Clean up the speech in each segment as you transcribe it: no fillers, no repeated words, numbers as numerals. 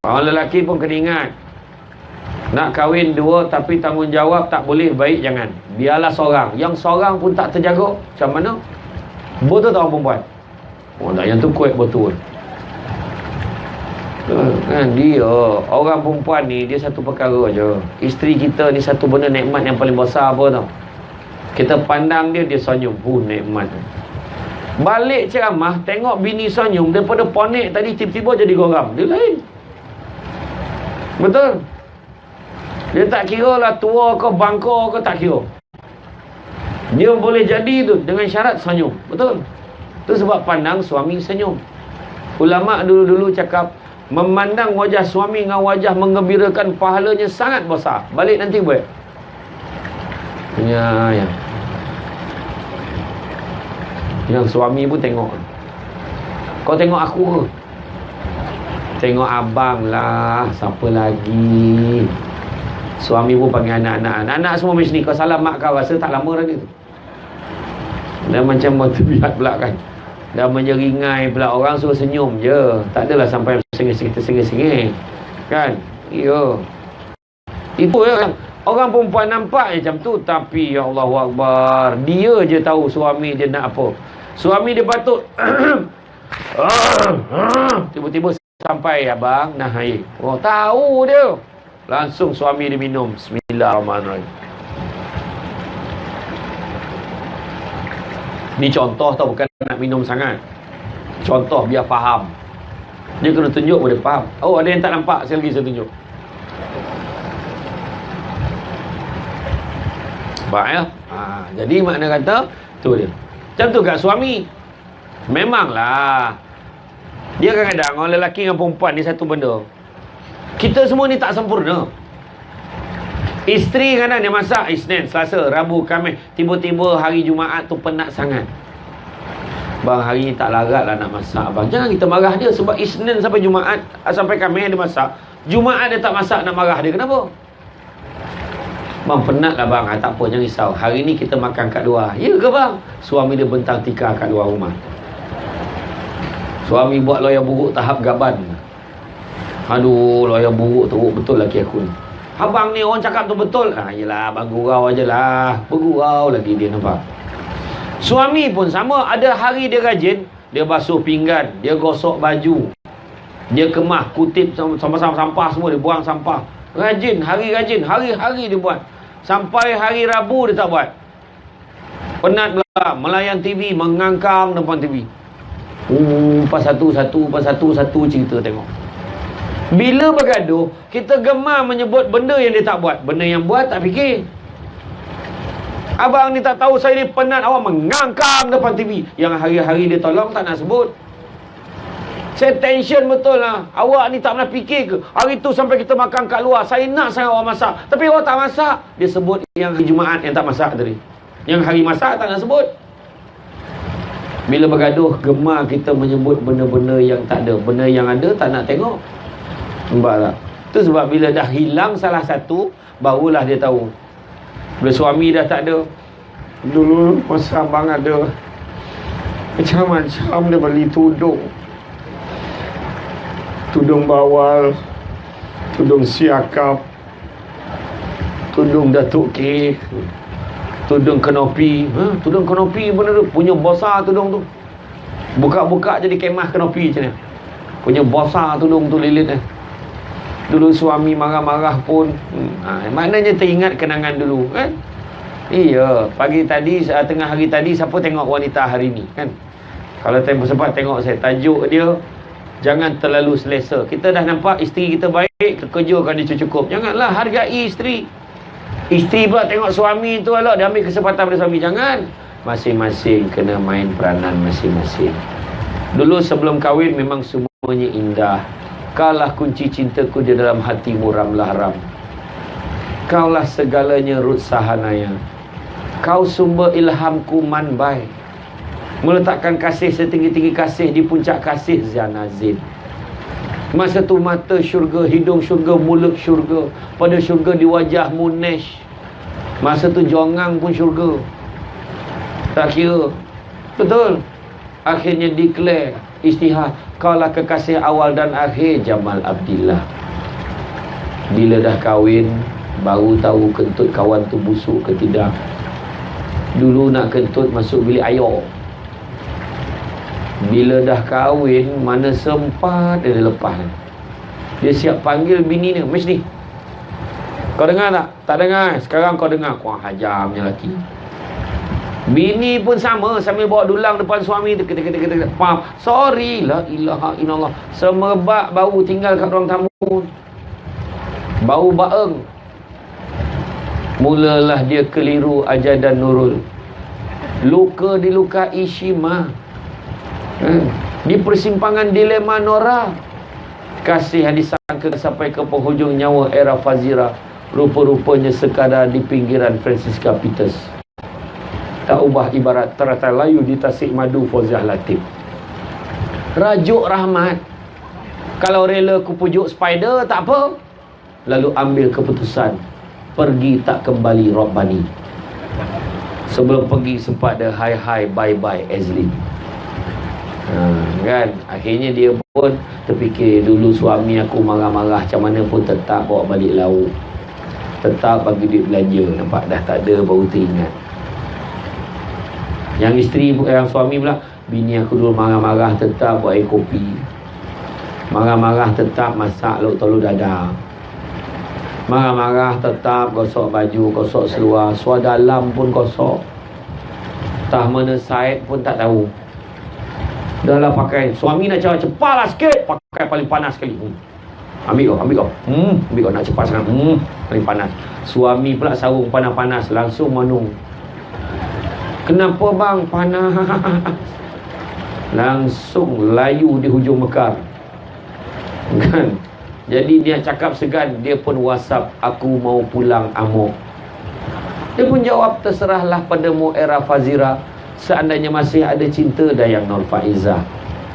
Orang lelaki pun kena ingat, nak kahwin dua tapi tanggungjawab tak boleh, baik jangan. Biarlah seorang. Yang seorang pun tak terjaga, macam mana? Betul tak orang perempuan? Oh tak, yang tu kuat betul. Kan dia, orang perempuan ni, dia satu perkara je. Isteri kita ni satu benda nikmat yang paling besar apa tau? Kita pandang dia, dia senyum. Nikmat. Balik ceramah, tengok bini senyum, daripada ponik tadi tiba-tiba jadi geram. Dia lain. Betul? Dia tak kira lah tua ke bangka ke, tak kira. Dia boleh jadi tu dengan syarat senyum. Betul? Tu sebab pandang suami senyum. Ulama dulu-dulu cakap, memandang wajah suami dengan wajah menggembirakan, pahalanya sangat besar. Balik nanti buat. Ya. Yang suami pun tengok. Kau tengok aku ke? Tengok abang lah. Siapa lagi? Suami pun panggil anak-anak. Anak-anak semua macam ni. Kau salam mak kau, rasa tak lama dah tu. Dan macam terbihat pula kan. Dah menyeringai pula. Orang suruh senyum je. Tak adalah sampai sengit-sengit. Kan? Ya. Itu ya. Orang perempuan nampak macam tu. Tapi ya Allahu Akbar, dia je tahu suami dia nak apa. Suami dia batuk. Tiba-tiba sampai abang nak air. Oh tahu dia. Langsung suami dia minum. Bismillahirrahmanirrahim. Ni contoh tau, bukan nak minum sangat. Contoh biar faham. Dia kena tunjuk boleh faham. Oh ada yang tak nampak, sekali lagi saya tunjuk. Baik ya. Jadi makna kata tu dia. Macam tu kat suami. Memanglah. Dia kadang-kadang orang lelaki dengan perempuan ni satu benda. Kita semua ni tak sempurna. Isteri kadang dia masak Isnin, Selasa, Rabu, Khamis. Tiba-tiba hari Jumaat tu penat sangat. Bang hari ni tak larat lah nak masak bang. Jangan kita marah dia sebab Isnin sampai Jumaat, sampai Khamis dia masak. Jumaat dia tak masak, nak marah dia. Kenapa? Bang penat lah bang. Tak apa, jangan risau. Hari ni kita makan kat luar. Ya ke bang? Suami dia bentang tikar kat luar rumah. Suami buat loyang buruk tahap gaban. Aduh, loyang buruk teruk betul laki aku ni. Abang ni orang cakap tu betul. Yelah, abang gurau je lah. Bergurau lagi dia, nampak. Suami pun sama. Ada hari dia rajin. Dia basuh pinggan. Dia gosok baju. Dia kemah, kutip sampah-sampah semua. Dia buang sampah. Rajin, hari-hari dia buat. Sampai hari Rabu dia tak buat. Penat pula. Melayan TV, mengangkang depan TV. Pas satu cerita tengok. Bila bergaduh, kita gemar menyebut benda yang dia tak buat. Benda yang buat tak fikir. Abang ni tak tahu saya ni penat, awak mengangkang depan TV. Yang hari-hari dia tolong tak nak sebut. Saya tension betul lah. Awak ni tak pernah fikir ke? Hari tu sampai kita makan kat luar, saya nak sangat awak masak, tapi awak tak masak. Dia sebut yang hari Jumaat yang tak masak tadi. Yang hari masak tak nak sebut. Bila bergaduh, gemar kita menyebut benda-benda yang tak ada. Benda yang ada tak nak tengok. Nampak tak? Itu sebab bila dah hilang salah satu, barulah dia tahu. Bila suami dah tak ada, dulu masa abang ada, macam-macam dia beli tudung. Tudung bawal, tudung siakap, tudung Datuk K, tudung kenopi. Tudung kenopi benar tu, punya besar tudung tu. Buka-buka jadi kemah kenopi macam ni. Punya besar tudung tu lilit eh. Dulu suami marah-marah pun maknanya teringat kenangan dulu kan. Iya, pagi tadi, tengah hari tadi, siapa tengok wanita hari ni kan. Kalau sempat tengok saya, tajuk dia jangan terlalu selesa. Kita dah nampak isteri kita baik, kerja kan dia cukup. Janganlah hargai isteri. Isteri pula tengok suami tu, alah dia ambil kesempatan pada suami. Jangan. Masing-masing kena main peranan masing-masing. Dulu sebelum kahwin memang semuanya indah. Kaulah kunci cintaku di dalam hatimu, ramlah ram. Kaulah segalanya, Ruth Sahanaya. Kau sumber ilhamku, manbai. Meletakkan kasih setinggi-tinggi kasih di puncak kasih, Zanazin. Masa tu mata syurga, hidung syurga, mulut syurga. Pada syurga di wajahmu, Nesh. Masa tu jongang pun syurga. Tak kira. Betul. Akhirnya declare Istihad. Kaulah kekasih awal dan akhir Jamal Abdillah. Bila dah kahwin, baru tahu kentut kawan tu busuk ke tidak. Dulu nak kentut masuk bilik ayah. Bila dah kahwin, mana sempat dia lepas. Dia siap panggil bini dia, "Miss ni, kau dengar tak?" "Tak dengar." "Sekarang kau dengar." Kurang hajar punya lelaki. Bini pun sama, sambil bawa dulang depan suami tu, kata, "Pam, sorry, la ilaha illallah." Semerbak bau tinggal kat ruang tamu. Bau baeng. Mulalah dia keliru ajar dan nurul. Luka dilukai Shima. Di persimpangan dilema Nora. Kasih yang disangka sampai ke penghujung nyawa era Fazira. Rupa-rupanya sekadar di pinggiran Francisca Peters. Tak ubah ibarat teratai layu di tasik madu Fauziah Latif. Rajuk rahmat. Kalau rela ku pujuk spider, tak apa. Lalu ambil keputusan. Pergi tak kembali Rabbani. Sebelum pergi sempat ada hai-hai bye-bye Azlin. Kan? Akhirnya dia pun terfikir, dulu suami aku marah-marah macam mana pun tetap bawa balik lauk. Tetap bagi duit belanja. Nampak dah tak ada, baru teringat. Yang isteri, yang suami pula, bini aku dulu marah-marah tetap buat air kopi. Marah-marah tetap masak lauk telur dadah. Marah-marah tetap gosok baju, gosok seluar. Suar dalam pun gosok. Tah mana Said pun tak tahu. Dah lah pakai. Suami nak cakap cepatlah sikit, pakai paling panas sekali. Ambil kau. Ambil kau, nak cepat sangat. Paling panas. Suami pula sarung panas-panas, langsung menung. "Kenapa bang? Panas." Langsung layu di hujung mekar. Kan? Jadi dia cakap segan, dia pun WhatsApp, "Aku mau pulang amok." Dia pun jawab, "Terserahlah padamu era Fazira. Seandainya masih ada cinta Dayang Nur Faizah."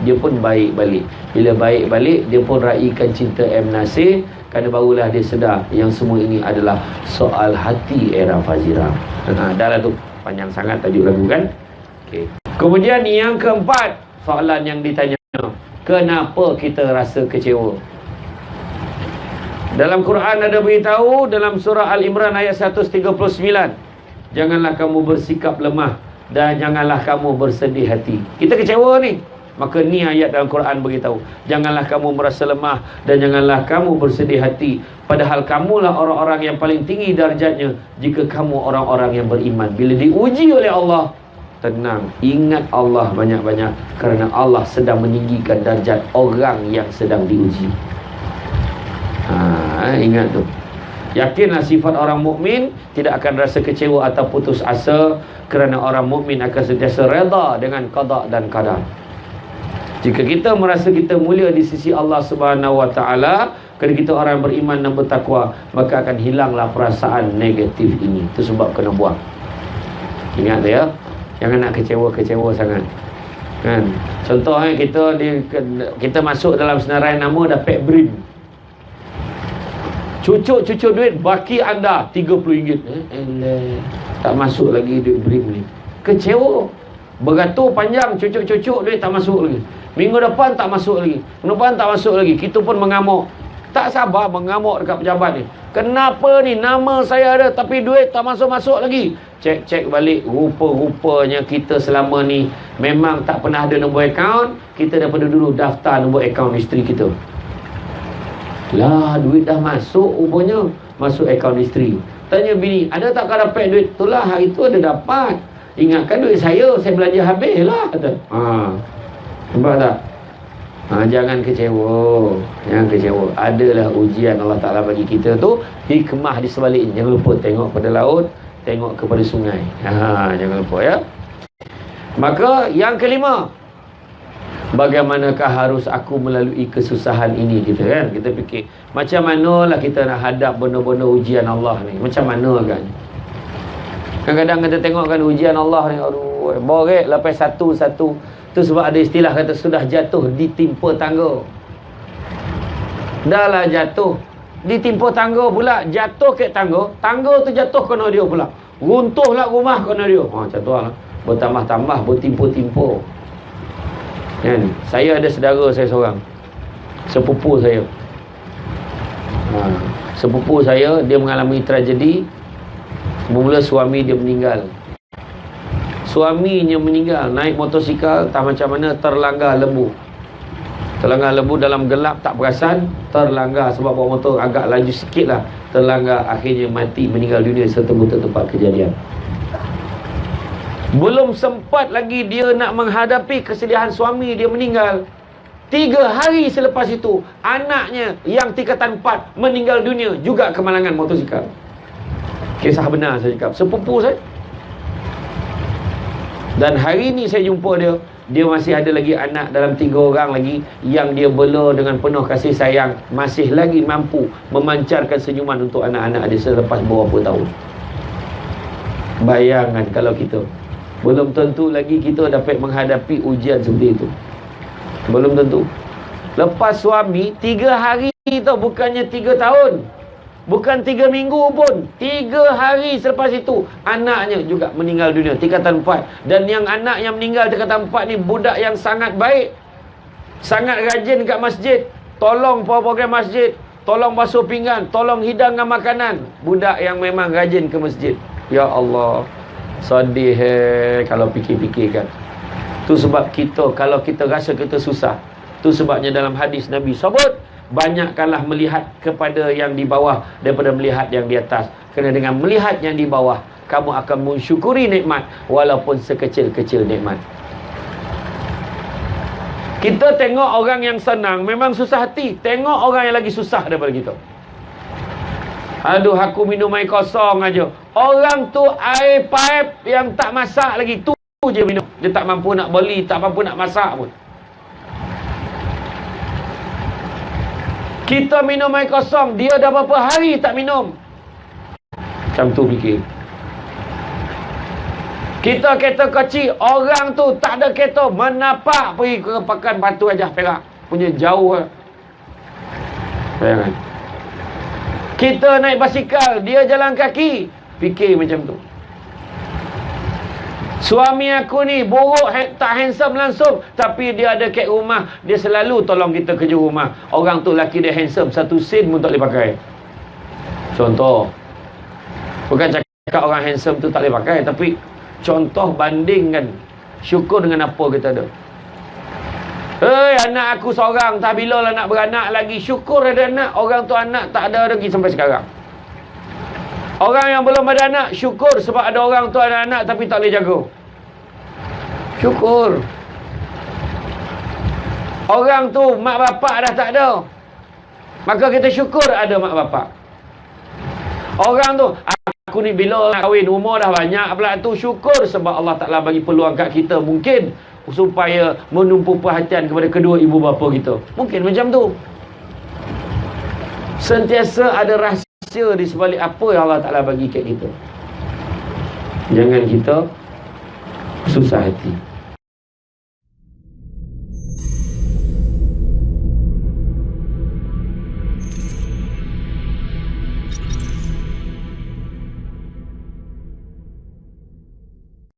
Dia pun baik balik. Bila baik balik, dia pun raikan cinta M. Nasir. Kerana barulah dia sedar yang semua ini adalah soal hati era Fazira. Dah lah tu. Panjang sangat tajuk lagu kan. Okay. Kemudian yang keempat, soalan yang ditanya, kenapa kita rasa kecewa? Dalam Quran ada beritahu dalam surah Al-Imran ayat 139, janganlah kamu bersikap lemah dan janganlah kamu bersedih hati. Kita kecewa ni, maka ni ayat dalam Quran beritahu, janganlah kamu merasa lemah dan janganlah kamu bersedih hati, padahal kamulah orang-orang yang paling tinggi darjatnya jika kamu orang-orang yang beriman. Bila diuji oleh Allah, tenang, ingat Allah banyak-banyak, kerana Allah sedang meninggikan darjat orang yang sedang diuji. Ingat tu. Yakinlah sifat orang mukmin tidak akan rasa kecewa atau putus asa, kerana orang mukmin akan sentiasa redha dengan qada dan qadar. Jika kita merasa kita mulia di sisi Allah Subhanahu Wa Taala, kerana kita orang beriman dan bertakwa, maka akan hilanglah perasaan negatif ini. Itu sebab kena buang. Ingat ya, jangan nak kecewa sangat. Kan? Contohnya kita masuk dalam senarai nama dah pack brim. Cucuk duit baki anda RM30. Tak masuk lagi duit brim ni. Kecewa. Beratur panjang cucuk duit tak masuk lagi. Minggu depan tak masuk lagi. Minggu depan tak masuk lagi. Kita pun mengamuk. Tak sabar mengamuk dekat pejabat ni. Kenapa ni nama saya ada tapi duit tak masuk-masuk lagi? Cek balik. Rupa-rupanya kita selama ni memang tak pernah ada nombor akaun. Kita daripada dulu daftar nombor akaun isteri kita. Lah, duit dah masuk rupanya. Masuk akaun isteri. Tanya bini, ada tak kau dapat duit? Itulah, hari tu ada dapat. Ingatkan duit saya belanja habis lah. Nampak tak? Jangan kecewa. Adalah ujian Allah Ta'ala bagi kita tu. Hikmah di sebaliknya. Jangan lupa tengok pada laut, tengok kepada sungai. Jangan lupa ya. Maka yang kelima, bagaimanakah harus aku melalui kesusahan ini? Kita fikir macam manalah kita nak hadap benda-benda ujian Allah ni. Macam mana kan? Kadang-kadang kita tengok kan ujian Allah ni, aduh, borek lepas satu. Tu sebab ada istilah kata sudah jatuh ditimpa tangga. Dah lah jatuh ditimpa tangga pula, jatuh ke tangga tu jatuh kena dia pula. Runtuhlah rumah kena dia. Macam tu lah. Bertambah-tambah, bertimpa-timpa. Kan? Saya ada saudara saya seorang, sepupu saya. Sepupu saya, dia mengalami tragedi. Mula suami dia meninggal. Suaminya meninggal, naik motosikal, tak macam mana, terlanggar lembu. Terlanggar lembu dalam gelap, tak perasan, terlanggar sebab bawa motor agak laju sikit lah, terlanggar, akhirnya mati, meninggal dunia setempat tempat kejadian. Belum sempat lagi dia nak menghadapi kesedihan suami dia meninggal, 3 hari selepas itu, anaknya yang tingkatan 4 meninggal dunia juga kemalangan motosikal. Kisah benar saya cakap, sepupu saya. Dan hari ni saya jumpa dia, dia masih ada lagi anak dalam 3 orang lagi yang dia bela dengan penuh kasih sayang, masih lagi mampu memancarkan senyuman untuk anak-anak dia selepas beberapa tahun. Bayangkan kalau kita, belum tentu lagi kita dapat menghadapi ujian seperti itu. Belum tentu. Lepas suami 3 hari tau, bukannya 3 tahun, bukan 3 minggu pun, 3 hari selepas itu anaknya juga meninggal dunia tingkatan 4. Dan yang anak yang meninggal tingkatan 4 ni budak yang sangat baik, sangat rajin kat masjid, tolong program masjid, tolong basuh pinggan, tolong hidangkan makanan. Budak yang memang rajin ke masjid. Ya Allah, sedih kalau fikir-fikirkan. Tu sebab kita, kalau kita rasa kita susah, tu sebabnya dalam hadis Nabi sebut, banyakkanlah melihat kepada yang di bawah daripada melihat yang di atas. Kerana dengan melihat yang di bawah, kamu akan mensyukuri nikmat walaupun sekecil-kecil nikmat. Kita tengok orang yang senang memang susah hati, tengok orang yang lagi susah daripada kita. Aduh, aku minum air kosong aja. Orang tu air paip yang tak masak lagi, tu je minum. Dia tak mampu nak beli, tak mampu nak masak pun. Kita minum air kosong, dia dah berapa hari tak minum. Macam tu fikir. Kita kereta kecil, orang tu tak ada kereta, menapak pergi ke Pekan Batu Hajah Perak. Punya jauh. Bayangkan. Kita naik basikal, dia jalan kaki. Fikir macam tu. Suami aku ni buruk, tak handsome langsung, tapi dia ada kat rumah, dia selalu tolong kita kerja rumah. Orang tu laki dia handsome, 1 sen pun tak boleh pakai. Contoh. Bukan cakap orang handsome tu tak boleh pakai, tapi contoh bandingkan. Syukur dengan apa kita ada. Anak aku seorang, tak bila lah nak beranak lagi. Syukur ada anak, orang tu anak tak ada lagi sampai sekarang. Orang yang belum ada anak, syukur sebab ada orang tu ada anak tapi tak boleh jaga. Syukur. Orang tu mak bapak dah tak ada, maka kita syukur ada mak bapak. Orang tu, aku ni bila nak kahwin, umur dah banyak pula tu, syukur sebab Allah Ta'ala bagi peluang kat kita, mungkin supaya menumpu perhatian kepada kedua ibu bapa kita. Mungkin macam tu. Sentiasa ada rahsia di sebalik apa yang Allah Ta'ala bagi kat kita. Jangan kita susah hati.